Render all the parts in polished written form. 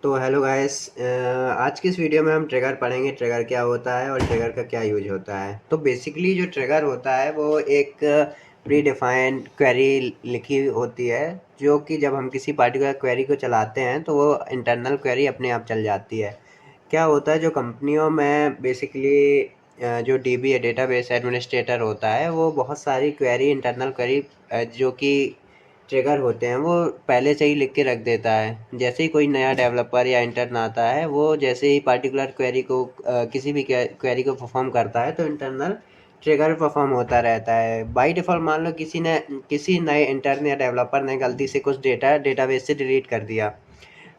तो hello guys, आज की इस वीडियो में हम ट्रिगर पढ़ेंगे। ट्रिगर क्या होता है और ट्रिगर का क्या यूज होता है। तो बेसिकली जो ट्रिगर होता है वो एक प्री डिफाइंड क्वेरी लिखी होती है, जो कि जब हम किसी पार्टिकुलर क्वेरी को चलाते हैं तो वो इंटरनल क्वेरी अपने आप चल जाती है। क्या होता है, जो कंपनियों में बेसिकली जो डीबी है, डेटाबेस एडमिनिस्ट्रेटर होता है, वो बहुत सारी क्वेरी, इंटरनल क्वेरी जो कि ट्रिगर होते हैं, वो पहले से ही लिख के रख देता है। जैसे ही कोई नया डेवलपर या इंटर्न आता है, वो जैसे ही पार्टिकुलर क्वेरी को किसी भी क्वेरी को परफॉर्म करता है तो इंटरनल ट्रिगर परफॉर्म होता रहता है। बाय डिफ़ॉल्ट मान लो किसी नए इंटर्न या डेवलपर ने गलती से कुछ डेटा डेटाबेस से डिलीट कर दिया,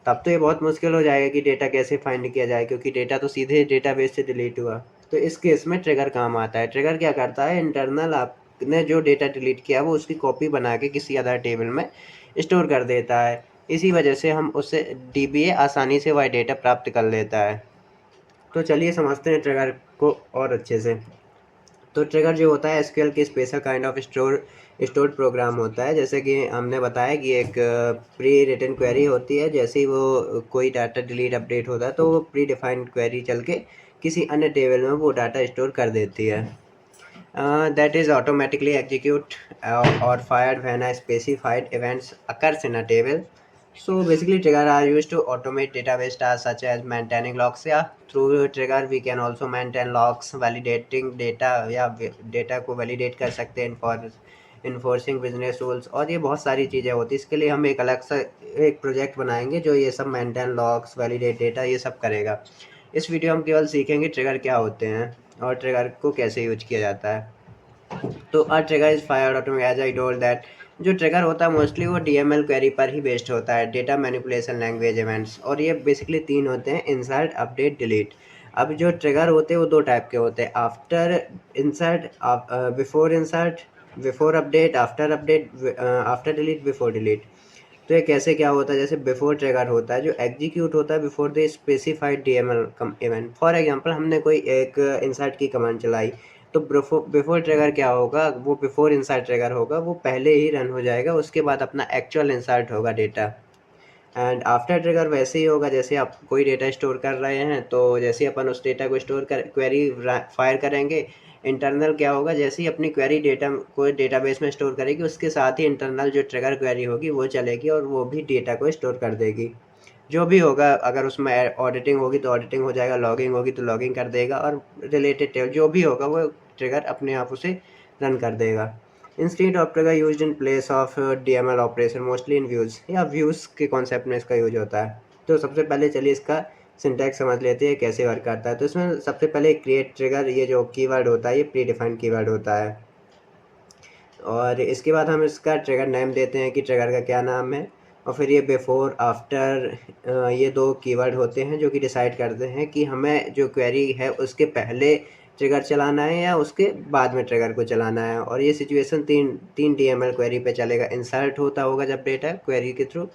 तब तो ये बहुत मुश्किल हो जाएगा कि डेटा कैसे फाइंड किया जाए, क्योंकि डेटा तो सीधे डेटाबेस से डिलीट हुआ। तो इस केस में ट्रिगर काम आता है। ट्रिगर क्या करता है, इंटरनल आपने जो डेटा डिलीट किया वो उसकी कॉपी बना के किसी अदर टेबल में स्टोर कर देता है। इसी वजह से हम उससे डीबीए आसानी से वह डेटा प्राप्त कर लेता है। तो चलिए समझते हैं ट्रिगर को और अच्छे से। तो ट्रिगर जो होता है एसक्यूएल की special kind of stored program होता है। जैसे कि हमने बताया कि एक प्री रिटन क्वेरी होती है। जैसे ही वो कोई डाटा डिलीट अपडेट होता है तो वो प्री डिफाइंड क्वेरी चल के किसी अन्य टेबल में वो डाटा स्टोर कर देती है। That is automatically execute or fired when a specified events occurs in a table. So basically trigger are used to automate database tasks such as maintaining logs. Yeah, through trigger we can also maintain logs, validating data या data को validate कर सकते हैं for enforcing business rules, और ये बहुत सारी चीज़ें होती हैं। इसके लिए हम एक अलग सा एक प्रोजेक्ट बनाएंगे जो ये सब मेंटेन लॉग्स, वैलिडेट डेटा, ये सब करेगा। इस वीडियो हम केवल सीखेंगे ट्रिगर क्या होते हैं और ट्रिगर को कैसे यूज किया जाता है। तो a trigger is fired automatic, as I told that जो ट्रिगर होता है मोस्टली वो डीएमएल क्वेरी पर ही बेस्ड होता है, डेटा मैनिपुलेशन लैंग्वेज इवेंट्स। और ये बेसिकली तीन होते हैं, इंसर्ट, अपडेट, डिलीट। अब जो ट्रिगर होते हैं वो दो टाइप के होते हैं, after insert, before insert, before update, after update, after delete, before delete. तो ये कैसे क्या होता है, जैसे बिफोर ट्रिगर होता है जो एग्जीक्यूट होता है before the specified DML event. For example हमने कोई एक इंसर्ट की कमांड चलाई, तो बिफोर ट्रिगर क्या होगा, वो बिफोर इंसर्ट ट्रिगर होगा, वो पहले ही रन हो जाएगा, उसके बाद अपना एक्चुअल इंसर्ट होगा डेटा। एंड आफ्टर ट्रिगर वैसे ही होगा, जैसे आप कोई डेटा स्टोर कर रहे हैं तो जैसे ही अपन उस डेटा को स्टोर कर क्वेरी फायर करेंगे, इंटरनल क्या होगा, जैसे ही अपनी क्वेरी डेटा को डेटाबेस में स्टोर करेगी, उसके साथ ही इंटरनल जो ट्रिगर क्वेरी होगी वो चलेगी और वो भी डेटा को स्टोर कर देगी। जो भी होगा, अगर उसमें ऑडिटिंग होगी तो ऑडिटिंग हो जाएगा, लॉगिंग होगी तो लॉगिंग कर देगा, और रिलेटेड जो भी होगा वो ट्रिगर अपने आप उसे रन कर देगा। Instant operator used in place of DML operation mostly in views, या व्यूज़ के कॉन्सेप्ट में इसका यूज होता है। तो सबसे पहले चलिए इसका सिंटैक्स समझ लेते हैं कैसे वर्क करता है। तो इसमें सबसे पहले क्रिएट ट्रिगर, ये जो कीवर्ड होता है ये प्री डिफाइंड कीवर्ड होता है, और इसके बाद हम इसका ट्रिगर नेम देते हैं कि ट्रिगर का क्या नाम है। और फिर ये बिफोर, आफ्टर, ये दो कीवर्ड होते हैं जो कि डिसाइड करते हैं कि हमें जो क्वेरी है उसके पहले ट्रिगर चलाना है या उसके बाद में ट्रिगर को चलाना है। और ये सिचुएशन तीन तीन डीएमएल क्वेरी पे चलेगा। इंसर्ट होता होगा जब डेटा क्वेरी के थ्रू,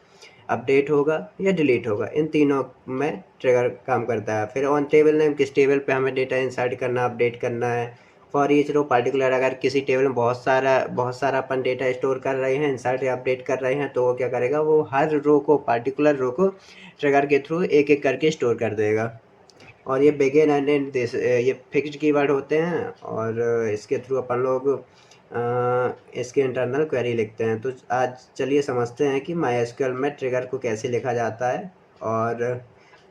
अपडेट होगा या डिलीट होगा, इन तीनों में ट्रिगर काम करता है। फिर ऑन टेबल नेम, किस टेबल पे हमें डेटा इंसर्ट करना, अपडेट करना है। फॉर ईच रो पार्टिकुलर, अगर किसी टेबल में बहुत सारा अपन डेटा स्टोर कर रहे हैं, इंसर्ट या अपडेट कर रहे हैं, तो वो क्या करेगा, वो हर रो को, पार्टिकुलर रो को ट्रिगर के थ्रू एक एक करके स्टोर कर देगा। और ये बिगिन एंड एंड दिस, ये फिक्स्ड कीवर्ड होते हैं, और इसके थ्रू अपन लोग इसके इंटरनल क्वेरी लिखते हैं। तो आज चलिए समझते हैं कि माईएसक्यूएल में ट्रिगर को कैसे लिखा जाता है। और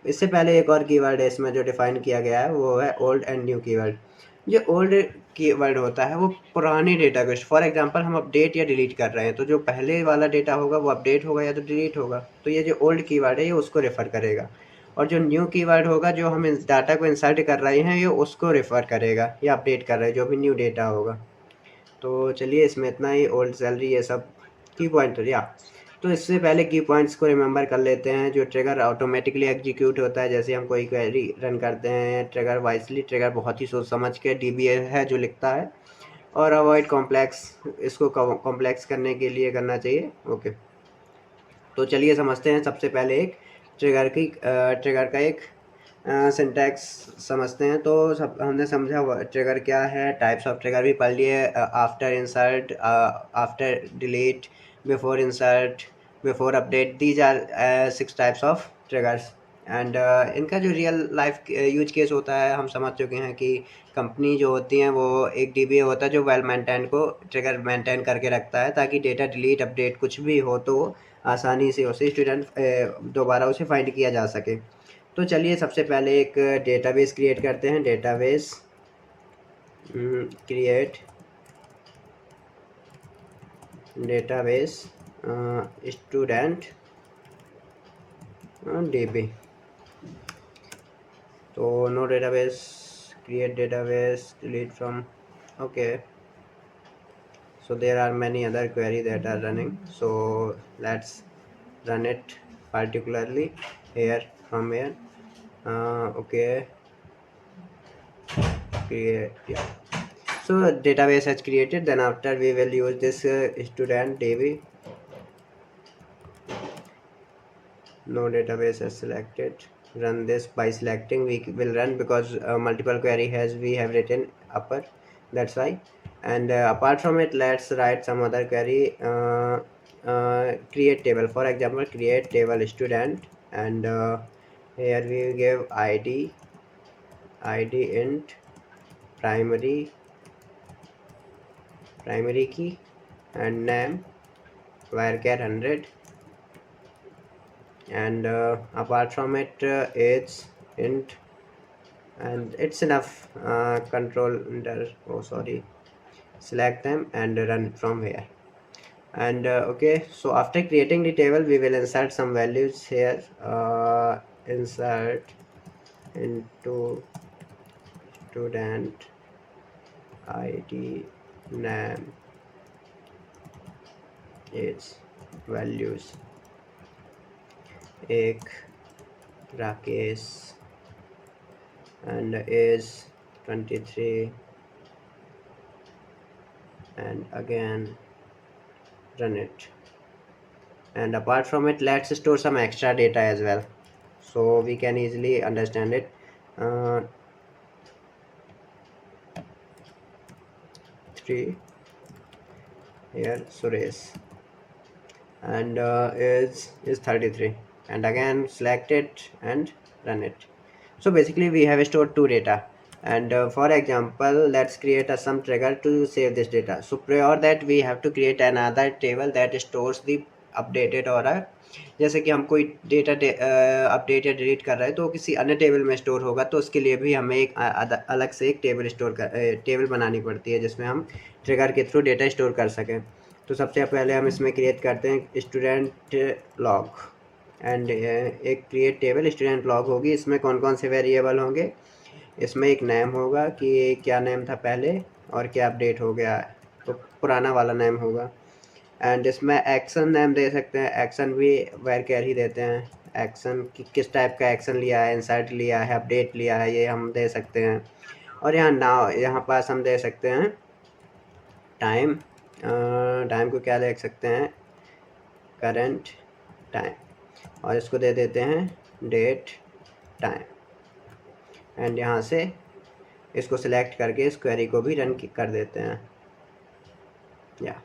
इससे पहले एक और कीवर्ड है इसमें जो डिफाइन किया गया है, वो है ओल्ड एंड न्यू कीवर्ड। जो ओल्ड कीवर्ड होता है वो पुरानी डेटा को, फॉर एग्जांपल हम अपडेट या डिलीट कर रहे हैं, तो जो पहले वाला डेटा होगा वो अपडेट होगा या तो डिलीट होगा, तो ये जो ओल्ड कीवर्ड है ये उसको रेफ़र करेगा। और जो न्यू कीवर्ड होगा, जो हम इस डाटा को इंसर्ट कर रहे हैं, ये उसको रेफ़र करेगा या अपडेट कर रहे हैं, जो भी न्यू डेटा होगा। तो चलिए इसमें इतना ही, ओल्ड सैलरी, ये सब की पॉइंट या। तो इससे पहले की पॉइंट्स को रिमेंबर कर लेते हैं। जो ट्रिगर ऑटोमेटिकली एग्जीक्यूट होता है, जैसे हम कोई क्वेरी रन करते हैं, ट्रिगर वाइजली, ट्रिगर बहुत ही सोच समझ के डीबीए है जो लिखता है, और अवॉइड कॉम्प्लेक्स, इसको कॉम्प्लेक्स करने के लिए करना चाहिए। ओके, तो चलिए समझते हैं। सबसे पहले एक ट्रिगर का एक सिंटैक्स समझते हैं। तो सब हमने समझा ट्रिगर क्या है, टाइप्स ऑफ ट्रिगर भी पढ़ लिए, after insert, after delete, before insert, before update, these are 6 types of triggers. And इनका जो रियल लाइफ यूज केस होता है, हम समझ चुके हैं कि कंपनी जो होती हैं वो एक DBA होता है जो वेल मेंटेन को ट्रिगर मेंटेन करके रखता है, ताकि डेटा डिलीट अपडेट कुछ भी हो तो आसानी से उसे स्टूडेंट दोबारा उसे फाइंड किया जा सके। तो चलिए सबसे पहले एक डेटाबेस क्रिएट करते हैं। Database create database student DB। तो no database, create database, delete from, okay. So there are many other query that are running, so let's run it particularly here from here. Okay, create, yeah. So database has created, then after we will use this student DB. No database is selected. Run this by selecting. We will run because multiple query has we have written upper, that's why. And apart from it, let's write some other query. Create table, for example, create table student, and here we will give id int primary key, and name varchar 100. And apart from it, age int, and it's enough. Control enter, oh sorry, select them and run from here. And okay, so after creating the table, we will insert some values here. Insert into student id, name, age, values, एक Rakesh, and is 23, and again run it. And apart from it, let's store some extra data as well, so we can easily understand it. 3 here Suresh, and is 33, and again select it and run it. So basically we have stored two data, and for example, let's create some trigger to save this data. So prior that we have to create another table that stores the updated, और जैसे कि हम कोई data update या delete कर रहे हैं तो किसी अन्य टेबल में स्टोर होगा, तो उसके लिए भी हमें एक अलग से एक टेबल बनानी पड़ती है जिसमें हम ट्रिगर के थ्रू डेटा स्टोर कर सकें। तो सबसे पहले हम इसमें क्रिएट करते हैं स्टूडेंट लॉग, एंड एक क्रिएट टेबल स्टूडेंट लॉग होगी। इसमें कौन कौन से वेरिएबल होंगे? इसमें एक नेम होगा कि क्या नेम था पहले और क्या अपडेट हो गया है, तो पुराना वाला नेम होगा। एंड इसमें एक्शन नेम दे सकते हैं, एक्शन भी varchar ही देते हैं। एक्शन किस टाइप का एक्शन लिया है, इंसर्ट लिया है, अपडेट लिया है, ये हम दे सकते हैं। और यहाँ नाउ यहाँ पास हम दे सकते हैं टाइम, टाइम को क्या लिख सकते हैं, करंट टाइम, और इसको दे देते हैं डेट टाइम। एंड यहाँ से इसको सिलेक्ट करके इस क्वेरी को भी रन कर देते हैं। या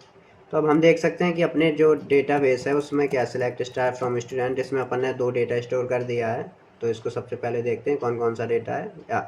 तो अब हम देख सकते हैं कि अपने जो डेटाबेस है उसमें क्या सिलेक्ट स्टार फ्रॉम स्टूडेंट, इसमें अपन ने 2 डेटा स्टोर कर दिया है। तो इसको सबसे पहले देखते हैं कौन कौन सा डेटा है। या